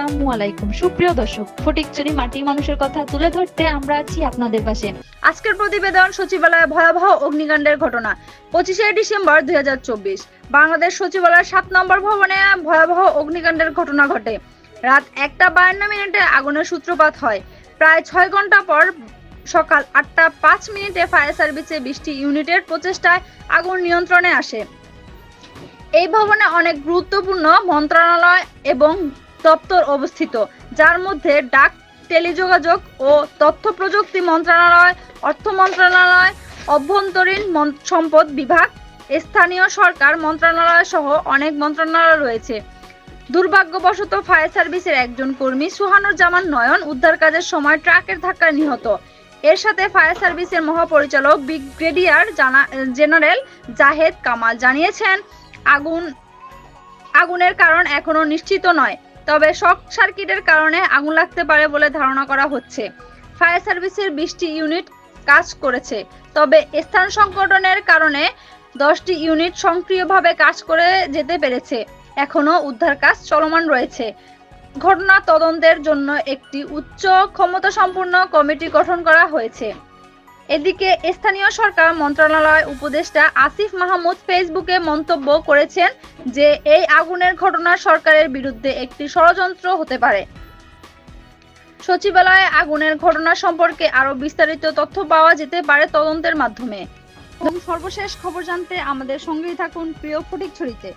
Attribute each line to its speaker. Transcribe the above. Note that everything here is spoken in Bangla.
Speaker 1: আসসালামু আলাইকুম সুপ্রিয় দর্শক, ফটিকছড়ি মাটির মানুষের কথা তুলে ধরতে আমরা আছি আপনাদের পাশে।
Speaker 2: আজকের প্রতিবেদন সচিবালয়ে ভয়াবহ অগ্নিকাণ্ডের ঘটনা। 25শে ডিসেম্বর 2024 বাংলাদেশ সচিবালয়ের 7 নম্বর ভবনে ভয়াবহ অগ্নিকাণ্ডের ঘটনা ঘটে। রাত 1:52 আগুনের সূত্রপাত হয়। প্রায় 6 ঘন্টা পর সকাল 8:05 ফায়ার সার্ভিসের 20টি ইউনিটের প্রচেষ্টায় আগুন নিয়ন্ত্রণে আসে। এই ভবনে অনেক গুরুত্বপূর্ণ মন্ত্রণালয় এবং দপ্তর অবস্থিত, যার মধ্যে ডাক, টেলিযোগাযোগ ও তথ্য প্রযুক্তি মন্ত্রণালয়, অর্থ মন্ত্রণালয়, অভ্যন্তরীণ সম্পদ বিভাগ, স্থানীয় সরকার মন্ত্রণালয় সহ অনেক মন্ত্রণালয় রয়েছে। দুর্ভাগ্যবশত ফায়ার সার্ভিসের একজন কর্মী সুহানুর জামান নয়ন উদ্ধার কাজের সময় ট্রাকের ধাক্কায় নিহত। এর সাথে ফায়ার সার্ভিসের মহাপরিচালক ব্রিগেডিয়ার জেনারেল জাহেদ কামাল জানিয়েছেন, আগুনের কারণ এখনো নিশ্চিত নয়, তবে শর্ট সার্কিটের কারণে আগুন লাগতে পারে বলে ধারণা করা হচ্ছে। ফায়ার সার্ভিসের 20টি ইউনিট কাজ করেছে, তবে স্থান সংকটনের কারণে 10টি ইউনিট সক্রিয়ভাবে কাজ করে যেতে পেরেছে। এখনো উদ্ধার কাজ চলমান রয়েছে। ঘটনা তদন্তের জন্য একটি উচ্চ ক্ষমতাসম্পন্ন কমিটি গঠন করা হয়েছে। এদিকে স্থানীয় সরকার মন্ত্রণালয় উপদেষ্টা আসিফ মাহমুদ ফেসবুকে মন্তব্য করেছেন যে এই আগুনের ঘটনা সরকারের বিরুদ্ধে একটি ষড়যন্ত্র হতে পারে। সচিবালয়ে আগুনের ঘটনা সম্পর্কে আরো বিস্তারিত তথ্য পাওয়া যেতে পারে তদন্তের মাধ্যমে। এবং সর্বশেষ খবর জানতে আমাদের সঙ্গেই থাকুন প্রিয় ফটিকছড়িতে।